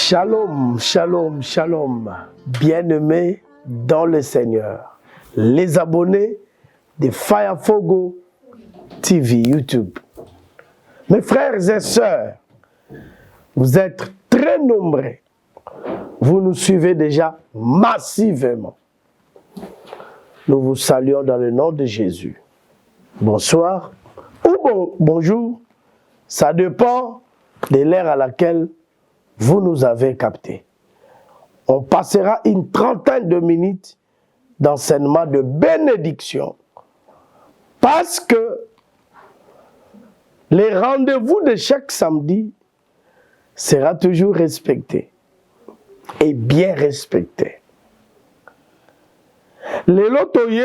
Shalom, shalom, shalom, bien-aimés dans le Seigneur, les abonnés de Firefogo TV YouTube. Mes frères et sœurs, vous êtes très nombreux, vous nous suivez déjà massivement. Nous vous saluons dans le nom de Jésus. Bonsoir ou bonjour, ça dépend de l'heure à laquelle vous nous avez captés. On passera une trentaine de minutes d'enseignement de bénédiction parce que les rendez-vous de chaque samedi sera toujours respecté et bien respecté. Le lotoye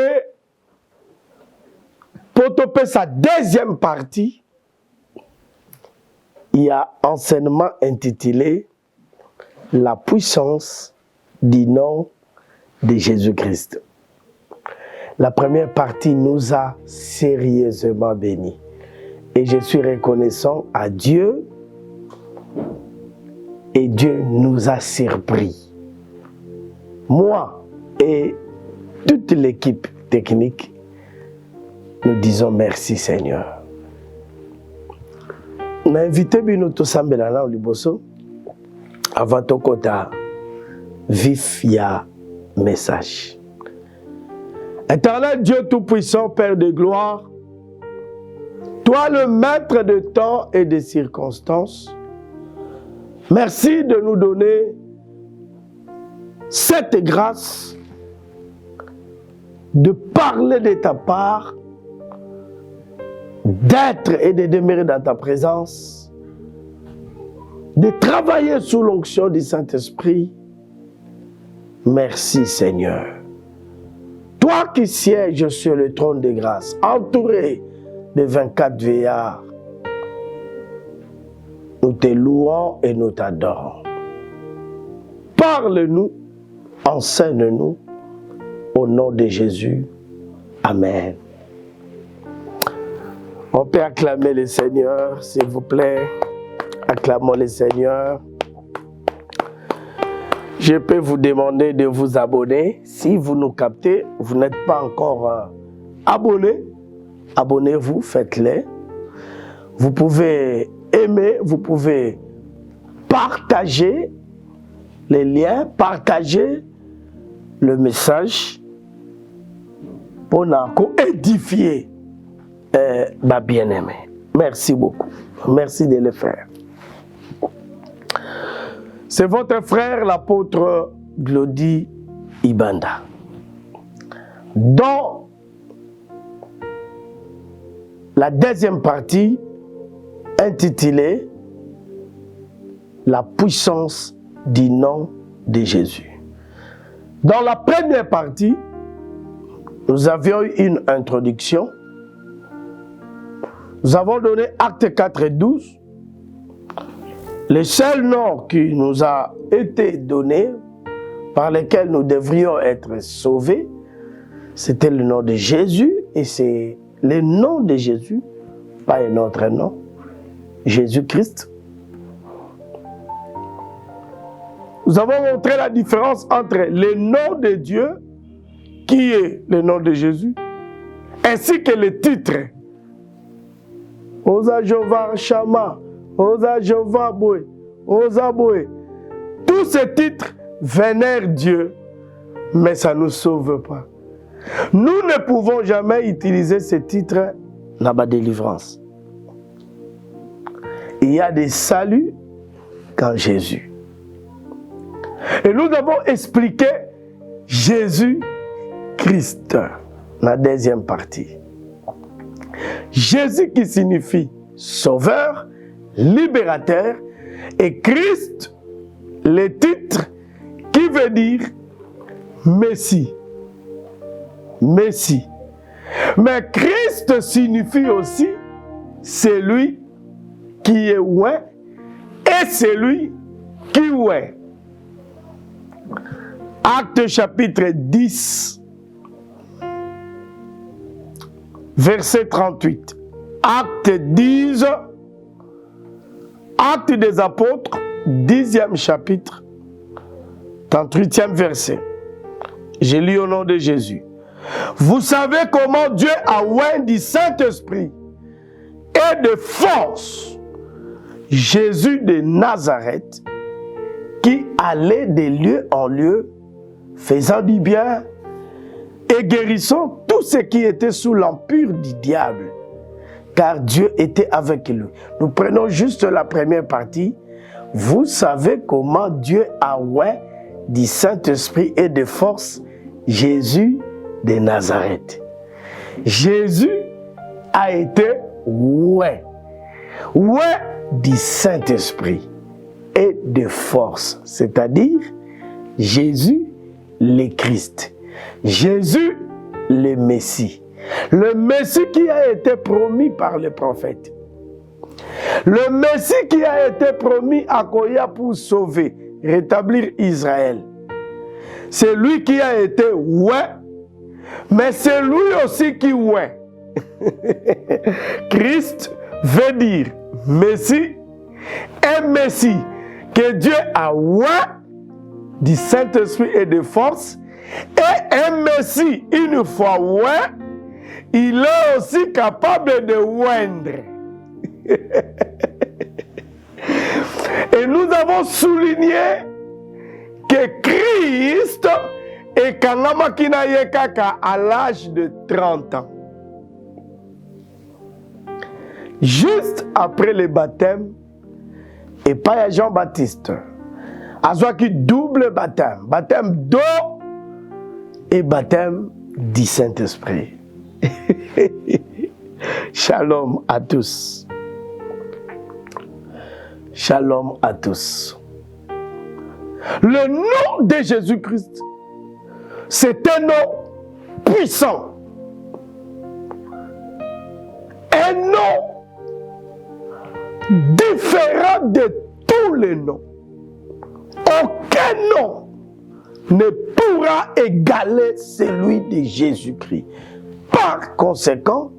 pour topper sa deuxième partie, il y a enseignement intitulé « La puissance du nom de Jésus-Christ ». La première partie nous a sérieusement bénis. Et je suis reconnaissant à Dieu. Et Dieu nous a surpris. Moi et toute l'équipe technique, nous disons merci Seigneur. On a invité Binoto Sambelana au Liboso avant ton quota vif ya message. Éternel Dieu Tout-Puissant, Père de gloire, toi le maître de temps et de circonstances, merci de nous donner cette grâce de parler de ta part, d'être et de demeurer dans ta présence, de travailler sous l'onction du Saint-Esprit. Merci Seigneur. Toi qui sièges sur le trône de grâce, entouré de 24 veillards, nous te louons et nous t'adorons. Parle-nous, enseigne-nous, au nom de Jésus. Amen. On peut acclamer le Seigneur, s'il vous plaît. Acclamons le Seigneur. Je peux vous demander de vous abonner. Si vous nous captez, vous n'êtes pas encore abonné. Abonnez-vous, faites-le. Vous pouvez aimer, vous pouvez partager les liens, partager le message pour édifier ma bien-aimée. Merci beaucoup. Merci de le faire. C'est votre frère, l'apôtre Glody Ibanda. Dans la deuxième partie, intitulée « La puissance du nom de Jésus ». Dans la première partie, nous avions eu une introduction. Nous avons donné Actes 4 et 12. Le seul nom qui nous a été donné, par lequel nous devrions être sauvés, c'était le nom de Jésus. Et c'est le nom de Jésus, pas un autre nom, Jésus-Christ. Nous avons montré la différence entre le nom de Dieu, qui est le nom de Jésus, ainsi que le titre. Osa Jehovah Shama, Osa Jehovah Boué, Osa Boué. Tous ces titres vénèrent Dieu, mais ça ne nous sauve pas. Nous ne pouvons jamais utiliser ces titres dans la délivrance. Il y a des saluts qu'en Jésus. Et nous avons expliqué Jésus-Christ, la deuxième partie. Jésus qui signifie sauveur, libérateur, et Christ, le titre qui veut dire Messie. Messie. Mais Christ signifie aussi celui qui est oué et celui qui oué. Acte chapitre 10, verset 38. Acte 10, Acte des apôtres, 10e chapitre, 38e verset. Je lis au nom de Jésus. Vous savez comment Dieu a oint du Saint-Esprit et de force Jésus de Nazareth, qui allait de lieu en lieu, faisant du bien et guérissant tous ceux qui étaient sous l'empire du diable, car Dieu était avec lui. Nous prenons juste la première partie. Vous savez comment Dieu a oint du Saint-Esprit et de force Jésus de Nazareth. Jésus a été oint du Saint-Esprit et de force, c'est-à-dire Jésus le Christ, Jésus le Messie, le Messie qui a été promis par les prophètes, le Messie qui a été promis à Koya pour sauver, rétablir Israël. C'est lui qui a été oint, mais c'est lui aussi qui oint. Christ veut dire Messie, un Messie que Dieu a oint du Saint-Esprit et de force, et un Messie, une fois oint, il est aussi capable de oindre. Et nous avons souligné que Christ est Kangama Kinayekaka à l'âge de 30 ans. Juste après le baptême, et pas Jean-Baptiste, Azouaki double baptême, baptême d'eau et baptême du Saint-Esprit. Shalom à tous. Shalom à tous. Le nom de Jésus-Christ, c'est un nom puissant. Un nom différent de tous les noms. Aucun nom ne pourra égaler celui de Jésus-Christ. Par conséquent,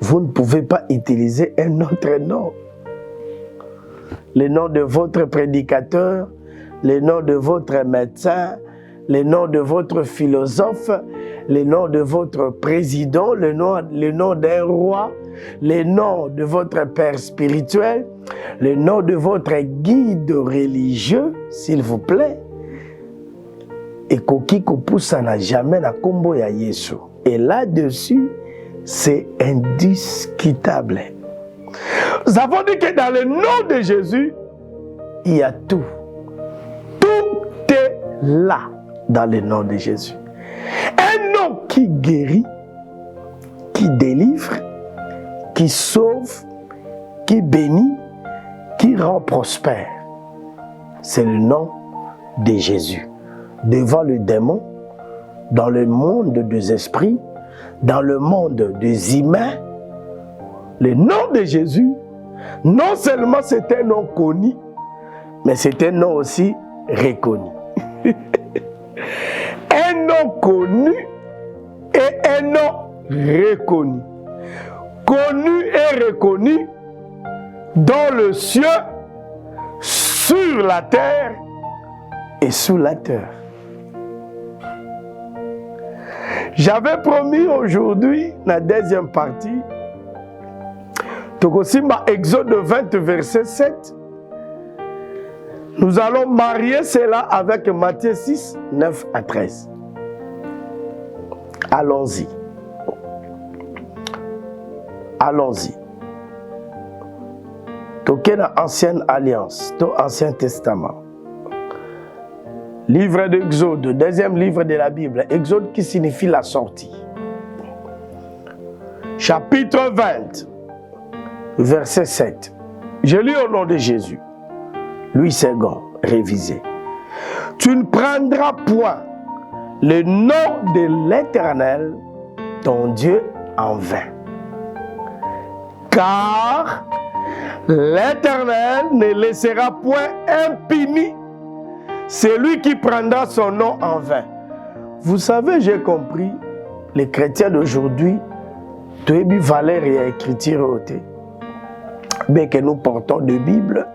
vous ne pouvez pas utiliser un autre nom. Le nom de votre prédicateur, le nom de votre médecin, le nom de votre philosophe, le nom de votre président, le nom d'un roi, le nom de votre père spirituel, le nom de votre guide religieux, s'il vous plaît. Et Koki Kopusa n'a jamais la combo ya Yesu. Et là-dessus, c'est indiscutable. Nous avons dit que dans le nom de Jésus, il y a tout. Tout est là dans le nom de Jésus. Un nom qui guérit, qui délivre, qui sauve, qui bénit, qui rend prospère. C'est le nom de Jésus. Devant le démon, dans le monde des esprits, dans le monde des humains, le nom de Jésus, non seulement c'est un nom connu, mais c'est un nom aussi reconnu. Un nom connu et un nom reconnu. Connu et reconnu dans le ciel, sur la terre et sous la terre. J'avais promis aujourd'hui, la deuxième partie, Tokosimba Exode 20, verset 7. Nous allons marier cela avec Matthieu 6, 9 à 13. Allons-y. Allons-y. Tokena Ancienne Alliance, to Ancien Testament. Livre d'Exode, deuxième livre de la Bible. Exode qui signifie la sortie. Chapitre 20, verset 7. Je lis au nom de Jésus. Louis II, révisé. Tu ne prendras point le nom de l'Éternel, ton Dieu, en vain. Car l'Éternel ne laissera point impuni celui qui prendra son nom en vain. Vous savez, j'ai compris, les chrétiens d'aujourd'hui, tu es valeur et écriture ôtée. Mais que nous portons de Bible,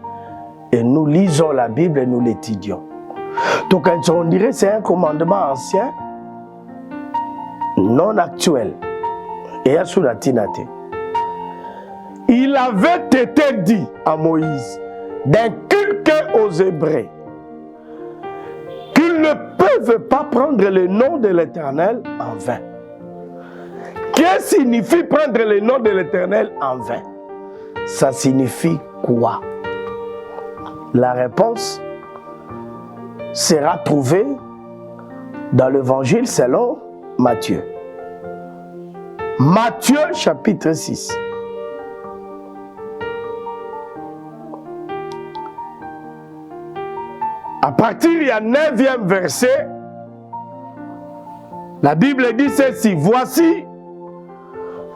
et nous lisons la Bible et nous l'étudions. Donc on dirait que c'est un commandement ancien, non actuel. Et à Suratinate. Il avait été dit à Moïse d'inculquer aux Hébreux qu'ils ne peuvent pas prendre le nom de l'Éternel en vain. Qu'est-ce que signifie prendre le nom de l'Éternel en vain? Ça signifie quoi? La réponse sera trouvée dans l'Évangile selon Matthieu. Matthieu chapitre 6. À partir du 9e verset, la Bible dit ceci: voici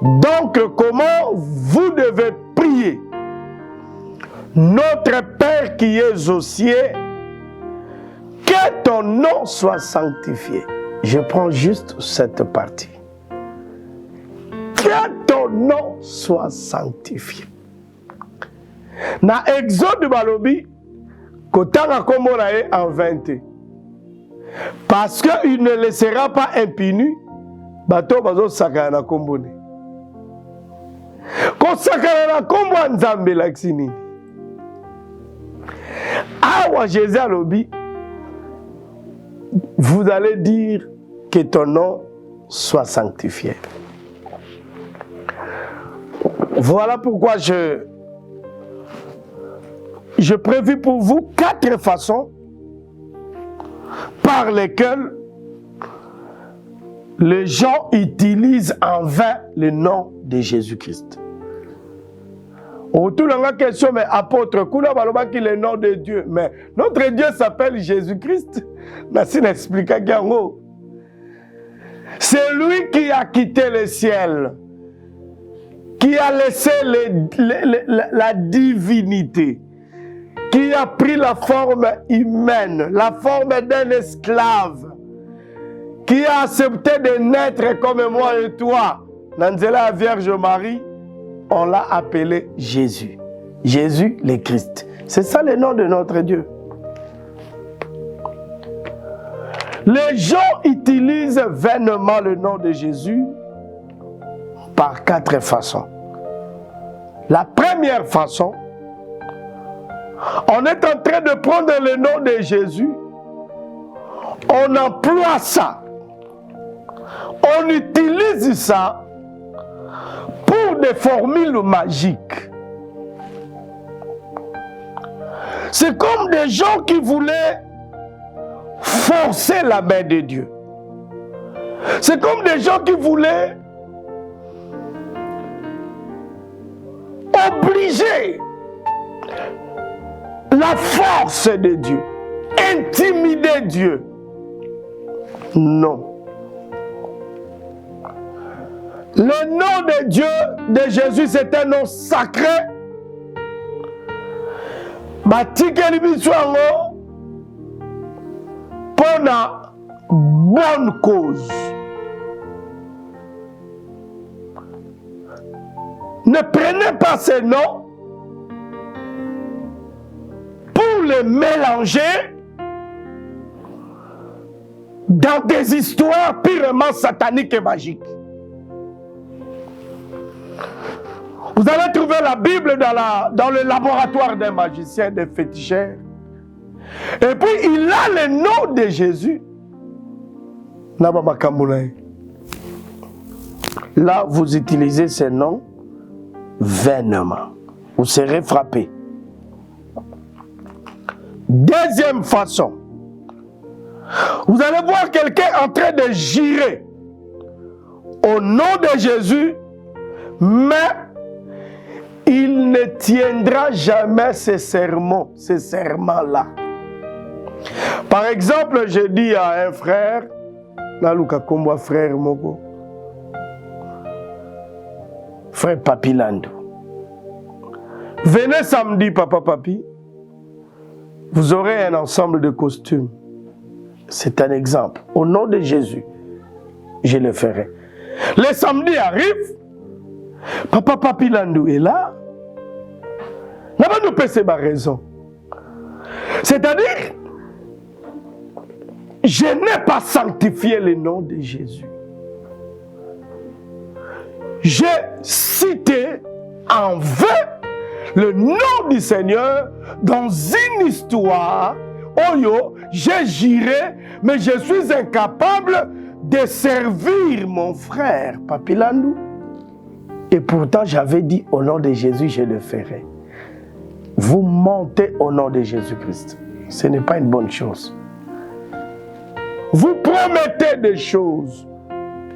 donc comment vous devez prier. Notre Père qui es aux cieux, que ton nom soit sanctifié. Je prends juste cette partie. Que ton nom soit sanctifié. Dans Exode Balobi, Kotanga Komorae en 20. Parce qu'il ne laissera pas impuni, bato bazo sakana kombone. Ko sakana kombo nzambe laksini. Awa Jésus alobi, vous allez dire que ton nom soit sanctifié. Voilà pourquoi je prévis pour vous 4 façons par lesquelles les gens utilisent en vain le nom de Jésus-Christ. Autour de la question, mais apôtre, Kula Baloba qui est le nom de Dieu. Mais notre Dieu s'appelle Jésus-Christ. C'est lui qui a quitté le ciel, qui a laissé la divinité, qui a pris la forme humaine, la forme d'un esclave, qui a accepté de naître comme moi et toi. Nanzela Vierge Marie, on l'a appelé Jésus. Jésus le Christ. C'est ça le nom de notre Dieu. Les gens utilisent vainement le nom de Jésus par 4 façons. La première façon, on est en train de prendre le nom de Jésus, on emploie ça, on utilise ça pour des formules magiques. C'est comme des gens qui voulaient forcer la main de Dieu. C'est comme des gens qui voulaient obliger la force de Dieu, intimider Dieu. Non. Le nom de Dieu, de Jésus, c'est un nom sacré. Batikeli biswango pour la bonne cause. Ne prenez pas ces noms pour les mélanger dans des histoires purement sataniques et magiques. Vous allez trouver la Bible dans le laboratoire d'un magicien, d'un féticheur. Et puis il a le nom de Jésus. Là, vous utilisez ces noms vainement. Vous serez frappé. Deuxième façon. Vous allez voir quelqu'un en train de jurer au nom de Jésus, mais il ne tiendra jamais ces serments-là. Par exemple, je dis à un frère, Naluka Kombo frère Moko, frère Papilando, venez samedi, papa papi, vous aurez un ensemble de costumes. C'est un exemple. Au nom de Jésus, je le ferai. Le samedi arrive, papa Papilando est là. N'a pas nous passer ma raison. C'est-à-dire, je n'ai pas sanctifié le nom de Jésus. J'ai cité en vain le nom du Seigneur dans une histoire où j'ai juré, mais je suis incapable de servir mon frère Papilandou. Et pourtant, j'avais dit au nom de Jésus, je le ferai. Vous mentez au nom de Jésus-Christ. Ce n'est pas une bonne chose. Vous promettez des choses.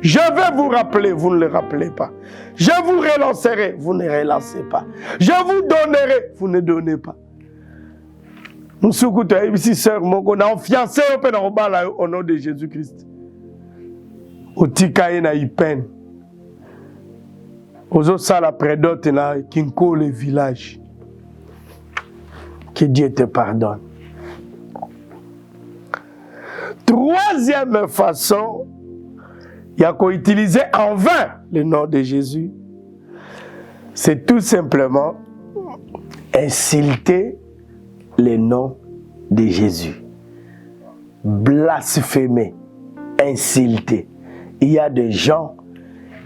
Je vais vous rappeler, vous ne le rappelez pas. Je vous relancerai, vous ne relancez pas. Je vous donnerai, vous ne donnez pas. Nous sommes ici, sœur, on a fiancé au nom de Jésus-Christ. Au Tikaï na Ipen. Aux autres salles prédotes na Kinko le village. Que Dieu te pardonne. Troisième façon, il y a qu'à utiliser en vain le nom de Jésus. C'est tout simplement insulter le nom de Jésus. Blasphémer, insulter. Il y a des gens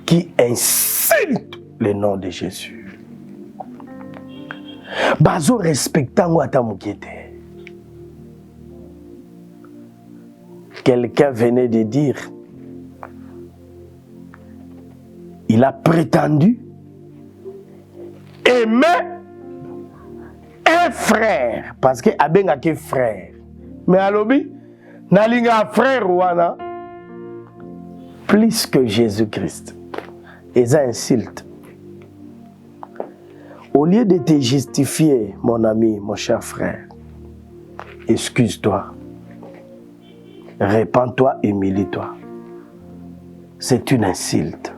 qui insultent le nom de Jésus. Bazo respectant Watamukete. Quelqu'un venait de dire, il a prétendu aimer un frère, parce que abenga ke frère. Mais alobi, nalinga frère wana, plus que Jésus-Christ. Et ça insulte. Au lieu de te justifier, mon ami, mon cher frère, excuse-toi. Répands-toi, humilie-toi. C'est une insulte.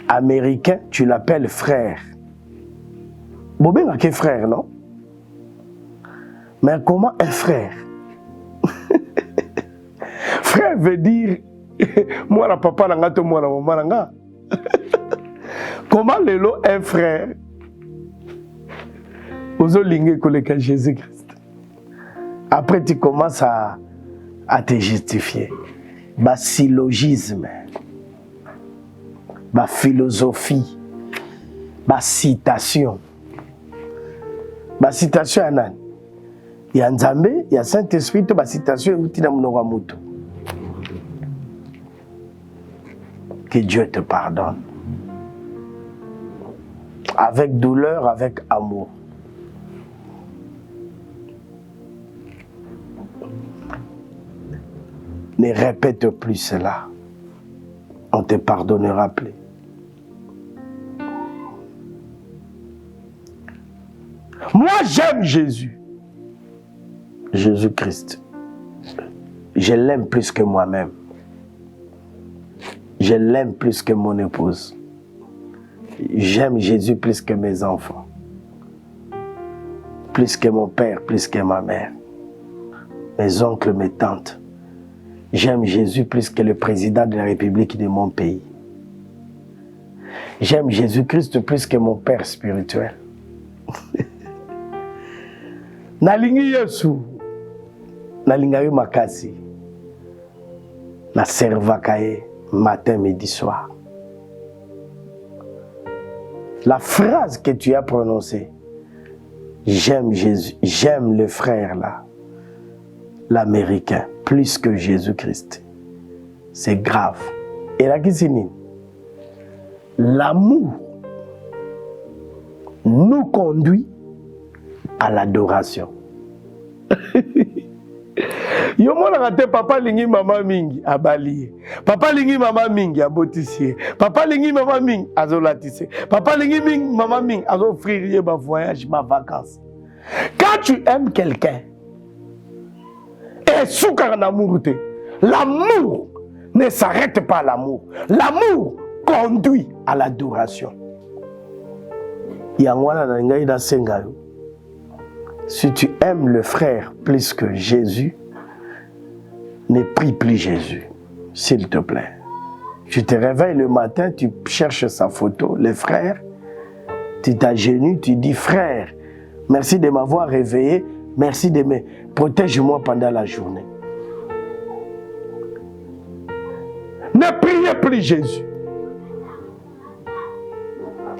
Américain, tu l'appelles frère. Bobé n'a que frère, non? Mais comment un frère? Frère veut dire moi la papa n'a pas moi la maman n'a. Comment le lot un frère? Aux olingés collègues Jésus-Christ. Après tu commences à te justifier. Bah syllogisme, bah philosophie, bah citation. Bah citation à nan. Il y a Nzambe, il y a Saint-Esprit, bah citation et utina mnoga mutu. Que Dieu te pardonne. Avec douleur, avec amour. Ne répète plus cela. On te pardonnera plus. Moi, j'aime Jésus. Jésus-Christ. Je l'aime plus que moi-même. Je l'aime plus que mon épouse. J'aime Jésus plus que mes enfants. Plus que mon père, plus que ma mère. Mes oncles, mes tantes. J'aime Jésus plus que le président de la République de mon pays. J'aime Jésus-Christ plus que mon père spirituel. Nalingi Yesu. Nalingayo makasi. Na servakaye matin, midi, soir. La phrase que tu as prononcée, j'aime Jésus, j'aime le frère là, l'Américain, plus que Jésus-Christ. C'est grave. Et là, qu'est-ce que c'est? L'amour nous conduit à l'adoration. Yo mona raté papa lingi mama mingi abalié. Papa lingi mama mingi abotissier. Papa lingi mama mingi azolatissé. Papa lingi mama mingi azofrier ma voyage, ma vacances. Quand tu aimes quelqu'un, et sous un amour, l'amour ne s'arrête pas à l'amour. L'amour conduit à l'adoration. Yangwana na ngai na sengayo. Si tu aimes le frère plus que Jésus, ne prie plus Jésus, s'il te plaît. Tu te réveilles le matin, tu cherches sa photo, le frère, Tu t'agenouilles, tu dis, frère, merci de m'avoir réveillé, merci de me protéger-moi pendant la journée. Ne priez plus Jésus.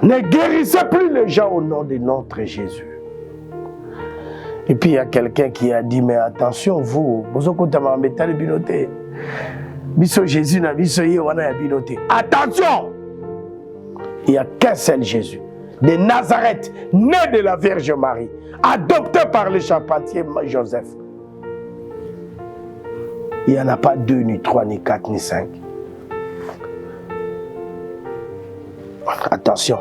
Ne guérissez plus les gens au nom de notre Jésus. Et puis il y a quelqu'un qui a dit, mais attention, vous Jésus n'a attention! Il n'y a qu'un seul Jésus, de Nazareth, né de la Vierge Marie, adopté par le charpentier Joseph. Il n'y en a pas 2, ni 3, ni 4, ni 5. Attention.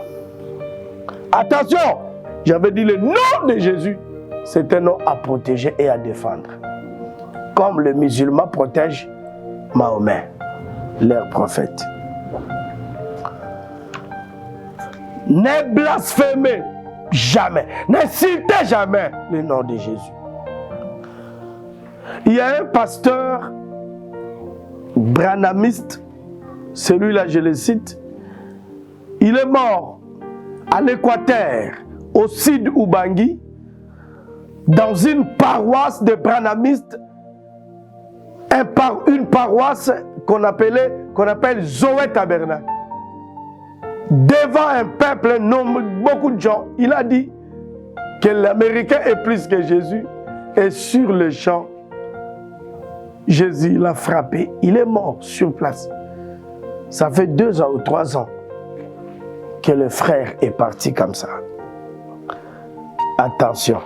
Attention! J'avais dit le nom de Jésus. C'est un nom à protéger et à défendre. Comme le musulman protège Mahomet, leur prophète. Ne blasphémez jamais. N'insultez jamais le nom de Jésus. Il y a un pasteur branhamiste, celui-là je le cite, il est mort à l'Équateur, au Sud Ubangi, dans une paroisse de branhamistes, une paroisse qu'on appelle Zoé Tabernacle. Devant un peuple, beaucoup de gens, il a dit que l'Américain est plus que Jésus. Et sur le champ, Jésus l'a frappé. Il est mort sur place. Ça fait 2 ans ou 3 ans que le frère est parti comme ça. Attention.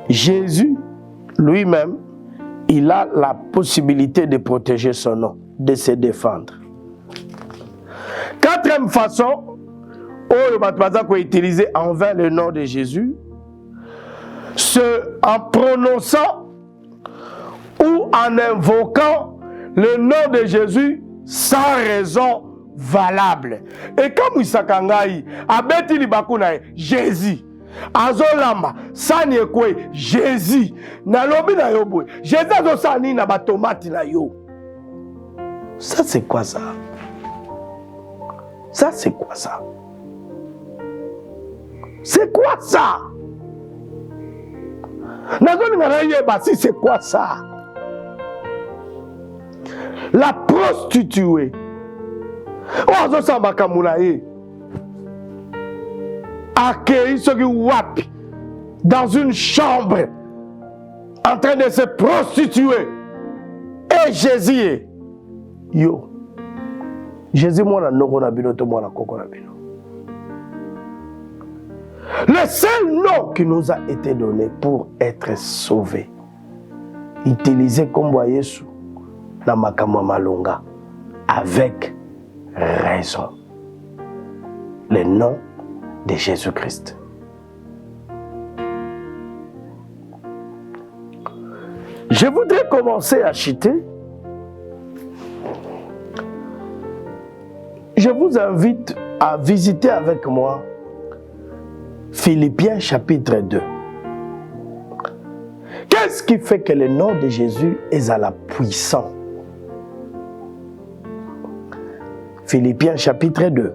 Jésus, lui-même, il a la possibilité de protéger son nom, de se défendre. 4e façon, le baptême qu'on utilise envers le nom de Jésus, c'est en prononçant ou en invoquant le nom de Jésus sans raison valable. Et comme il s'akangaï, abeti li bakunae, Jésus. Azolamba, sani ekwe, Jésus. Na lobi na yo boy. Jésus azo sani na ba tomate na yo. Ça c'est quoi ça? Ça c'est quoi ça? C'est quoi ça? Nazoni ngana yeba si c'est quoi ça? La prostituée. Ozo samba kamulaye. Accueilli ceux qui wap dans une chambre en train de se prostituer. Et Jésus, yo, Jésus moi na noko na bino to moi na koko na bino. Le seul nom qui nous a été donné pour être sauvés, utilisé comme Yesu na makamwa malonga avec raison. Le nom de Jésus-Christ. Je voudrais commencer à citer. Je vous invite à visiter avec moi Philippiens chapitre 2. Qu'est-ce qui fait que le nom de Jésus est à la puissance? Philippiens chapitre 2.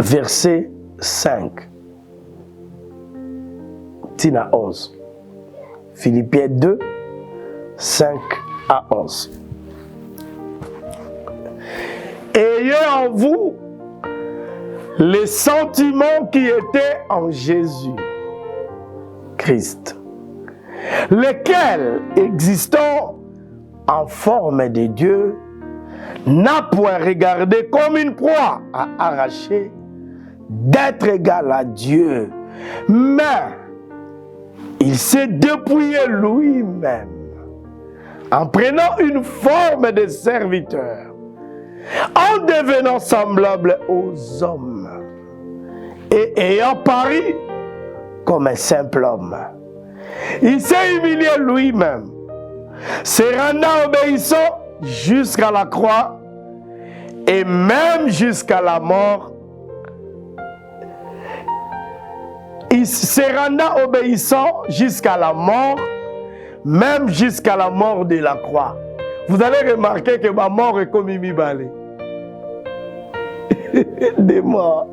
Verset 5. Tina 11. Philippiens 2, 5 à 11. Ayez en vous les sentiments qui étaient en Jésus-Christ, lesquels, existant en forme de Dieu, n'a point regardé comme une proie à arracher d'être égal à Dieu, mais il s'est dépouillé lui-même en prenant une forme de serviteur, en devenant semblable aux hommes et ayant paru comme un simple homme. Il s'est humilié lui-même, se rendant obéissant jusqu'à la croix et même jusqu'à la mort. Il se rendant obéissant jusqu'à la mort, même jusqu'à la mort de la croix. Vous allez remarquer que ma mort est comme Mibale. Des morts.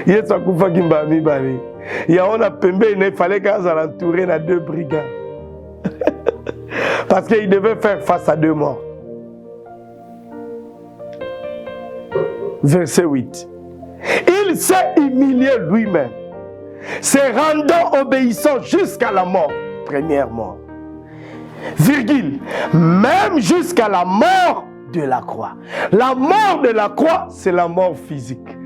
Yes, a kufa kimba Mibale. Il y a on a pembe, il fallait qu'elle s'entourer de 2 brigands. Parce qu'il devait faire face à 2 morts. Verset 8. Il s'est humilié lui-même, se rendant obéissant jusqu'à la mort, première mort. Virgule, même jusqu'à la mort de la croix. La mort de la croix, c'est la mort physique.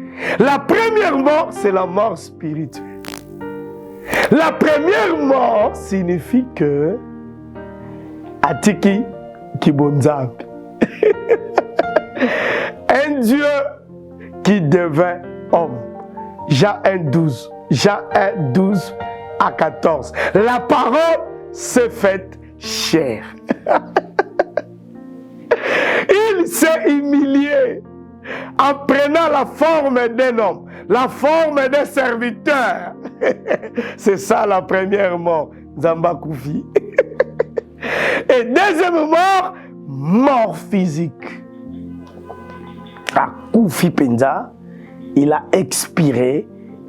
La première mort, c'est la mort spirituelle. La première mort signifie que Atiki Kibonzambi. Un Dieu qui devint homme. Jean 1,12. Jean 1,12 à 14. La parole s'est faite chair. Il s'est humilié en prenant la forme d'un homme, la forme d'un serviteur. C'est ça la première mort. Zamba Koufi. Et deuxième mort, mort physique. À Koufi Penza, il a expiré,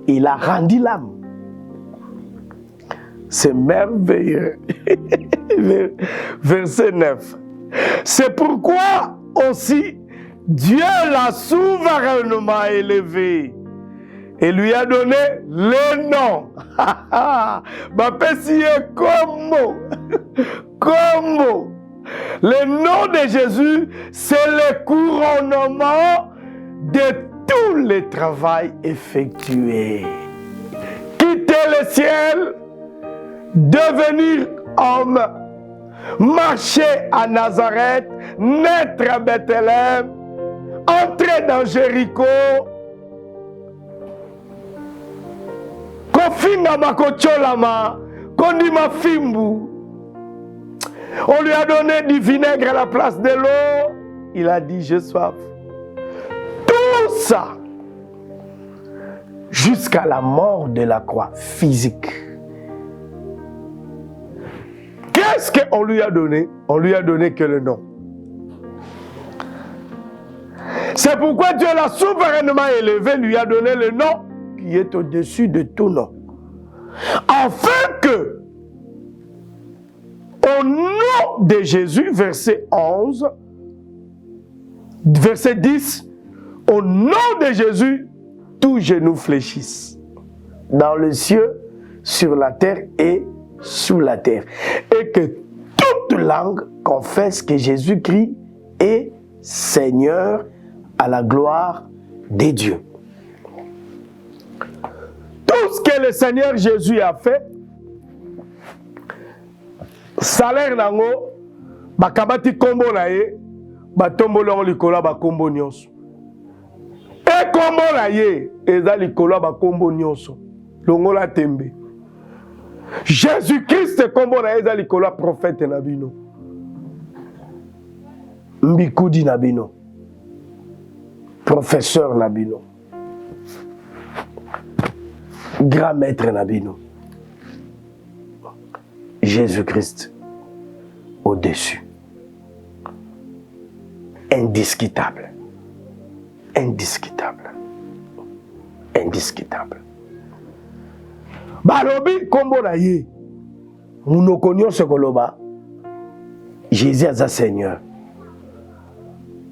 il a rendu l'âme. C'est merveilleux. Verset 9. C'est pourquoi aussi Dieu l'a souverainement élevé et lui a donné le nom. Comme le nom de Jésus, c'est le couronnement de tout le travail effectué. Quitter le ciel, devenir homme, marcher à Nazareth, naître à Bethléem, entrer dans Jéricho, kofinga makocholama, kondima fimbu. On lui a donné du vinaigre à la place de l'eau. Il a dit, j'ai soif. Tout ça, jusqu'à la mort de la croix physique. Qu'est-ce qu'on lui a donné? On lui a donné que le nom. C'est pourquoi Dieu l'a souverainement élevé, lui a donné le nom qui est au-dessus de tout nom. Afin que, au nom de Jésus, verset 11, verset 10, au nom de Jésus, tout genou fléchisse. Dans le ciel, sur la terre et sous la terre. Et que toute langue confesse que Jésus-Christ est Seigneur à la gloire de Dieu. Tout ce que le Seigneur Jésus a fait, salaire nango, bakabati kombo na ye, batombolo likola bakombo nyonso. E kombo na ye, eza likola bakombo nyonso. Longola tembe. Jésus-Christ kombo na ye eza likola prophète na bino. Mbikudi na bino. Professeur na bino. Grand maître na bino. Jésus-Christ au-dessus. Indiscutable. Indiscutable. Indiscutable. Balobi kombo na ye. Munoko nyonso koloba. Jésus aza Seigneur.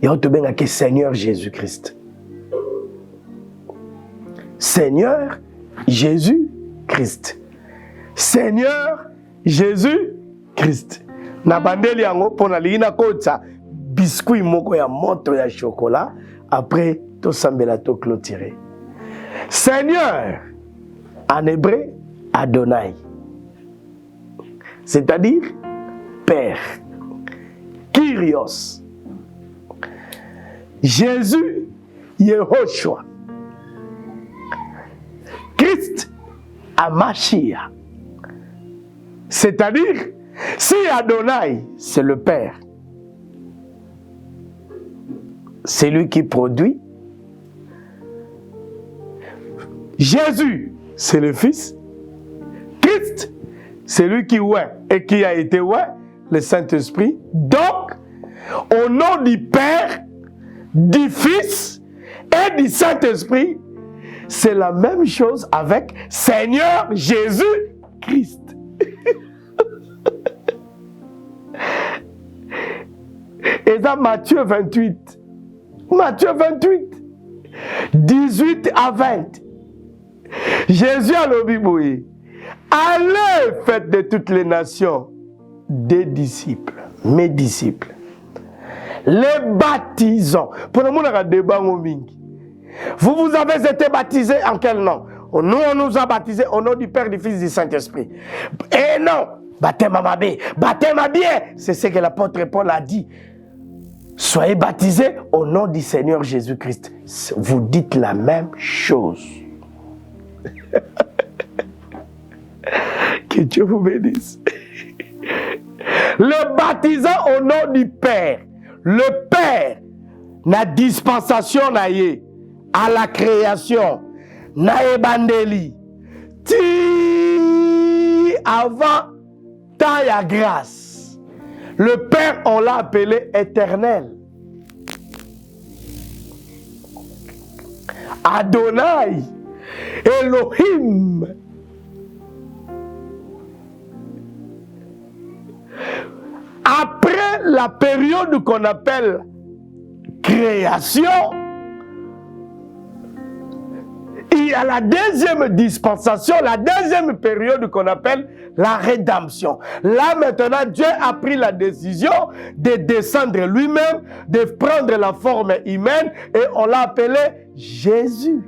Et on te benga que Seigneur Jésus-Christ. Seigneur Jésus-Christ. Seigneur Jésus-Christ. Na bandeli yango pona lina kota biscuit moko ya moto ya chocolat après to sambela to clôturer. Seigneur en hébreu Adonai. C'est-à-dire Père. Kyrios. Jésus Yehoshua. Christ Amashia. C'est-à-dire, si Adonai, c'est le Père, c'est lui qui produit. Jésus, c'est le Fils. Christ, c'est lui qui ouais et qui a été ouais. le Saint-Esprit. Donc, au nom du Père, du Fils et du Saint-Esprit, c'est la même chose avec Seigneur Jésus-Christ. Et dans Matthieu 28, Matthieu 28, 18 à 20, Jésus a le Bible. Allez, faites de toutes les nations des disciples, mes disciples. Les baptisons. Pour le monde, il y a des débat. Vous avez été baptisés en quel nom? Nous, on nous a baptisés au nom du Père, du Fils et du Saint-Esprit. Et non, baptême à Mabé, baptême à bien. C'est ce que l'apôtre Paul a dit. Soyez baptisés au nom du Seigneur Jésus-Christ. Vous dites la même chose. Que Dieu vous bénisse. Le baptisant au nom du Père. Le Père na dispensation na ye à la création na ebandeli ti avant ta ya grâce. Le Père, on l'a appelé éternel. Adonai, Elohim. Après la période qu'on appelle création, il y a la deuxième dispensation, la deuxième période qu'on appelle la rédemption. Là maintenant, Dieu a pris la décision de descendre lui-même, de prendre la forme humaine et on l'a appelé Jésus.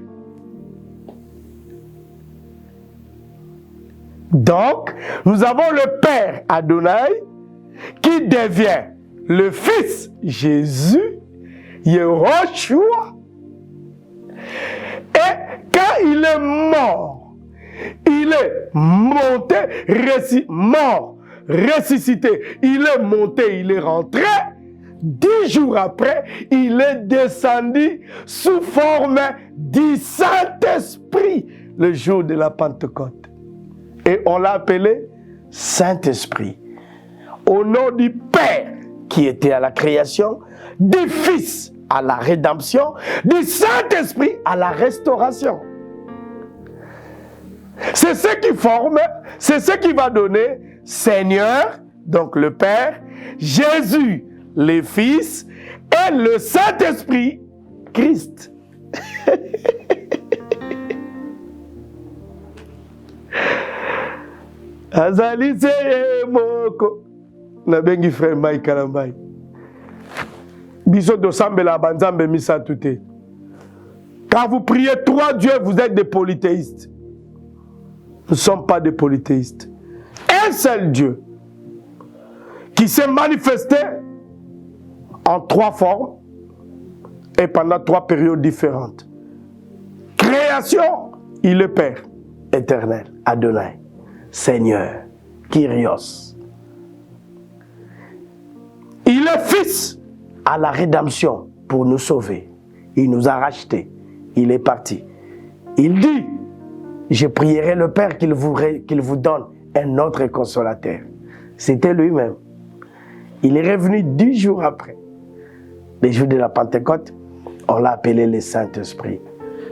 Donc, nous avons le Père Adonai qui devient le Fils Jésus, Yehoshua. Et quand il est mort, il est monté, mort, ressuscité. Il est monté, il est rentré. 10 jours après, il est descendu sous forme du Saint-Esprit le jour de la Pentecôte. Et on l'a appelé Saint-Esprit. Au nom du Père qui était à la création, du Fils à la rédemption, du Saint-Esprit à la restauration. C'est ce qui forme, c'est ce qui va donner Seigneur, donc le Père, Jésus, le Fils, et le Saint-Esprit, Christ. Azali seye moko na bengi frère Mike Kalambai. Biso do sambela banzambe misa touté. Quand vous priez trois dieux, vous êtes des polythéistes. Nous ne sommes pas des polythéistes. Un seul Dieu qui s'est manifesté en 3 formes et pendant 3 périodes différentes. Création, il est Père éternel, Adonai. Seigneur, Kyrios. Il est Fils à la rédemption pour nous sauver. Il nous a rachetés. Il est parti. Il dit, je prierai le Père qu'il vous donne un autre consolateur. C'était lui-même. Il est revenu 10 jours après. Les jours de la Pentecôte, on l'a appelé le Saint-Esprit.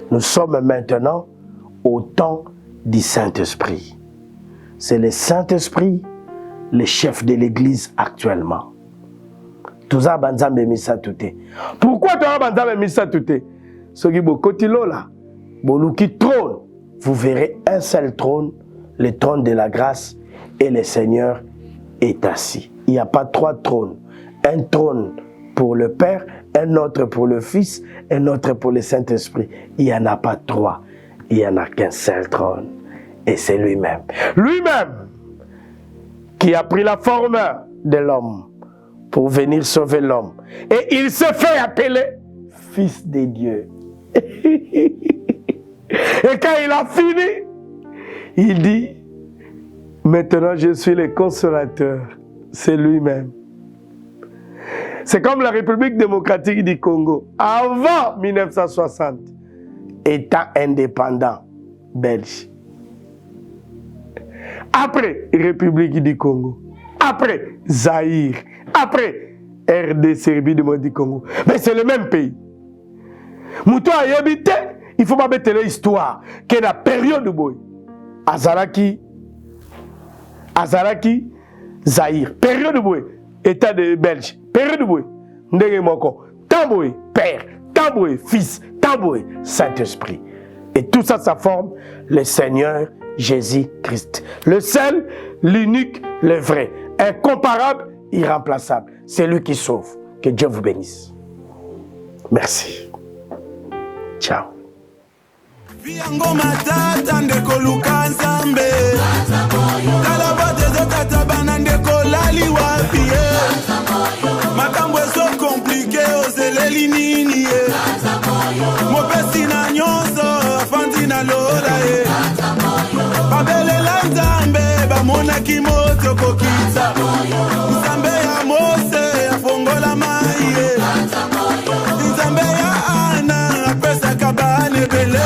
Nous sommes maintenant au temps du Saint-Esprit. C'est le Saint-Esprit, le chef de l'Église actuellement. Tout ça, banzambe misa touté. Pourquoi tu as banzambe misa touté? Ce qui est côté là, qui trône, vous verrez un seul trône, le trône de la grâce, et le Seigneur est assis. Il n'y a pas 3 trônes. Un trône pour le Père, un autre pour le Fils, un autre pour le Saint-Esprit. Il n'y en a pas 3. Il n'y en a qu'un seul trône. Et c'est lui-même. Lui-même qui a pris la forme de l'homme pour venir sauver l'homme. Et il se fait appeler Fils de Dieu. Et quand il a fini, il dit, maintenant je suis le consolateur. C'est lui-même. C'est comme la République démocratique du Congo. Avant 1960, État indépendant belge. Après, République du Congo. après Zaïre, après RDC, République démocratique du Congo. Mais c'est le même pays. Mouto a habité, il faut pas mettre l'histoire que la période de boy. Azaraki, Zaïre, période de boy, État de Belge, période de boy, Ndenge Moko, Tamboy, Père, Tamboy, Fils, Tamboy, Saint-Esprit. Et tout ça, ça forme le Seigneur Jésus-Christ. Le seul, l'unique, le vrai, incomparable, irremplaçable. C'est lui qui sauve. Que Dieu vous bénisse. Merci. Ciao. Viango matata ndeko luka nzambe Kalaba dezo tata bana ndeko lali wapi Makambo so compliqué ozeleli nini Mopesi na nyonso afandi na lola Babelela nzambe bamona kimoto kokisa Nzambe ya Mose afongola mai Nzambe ya Ana apesa kabane bele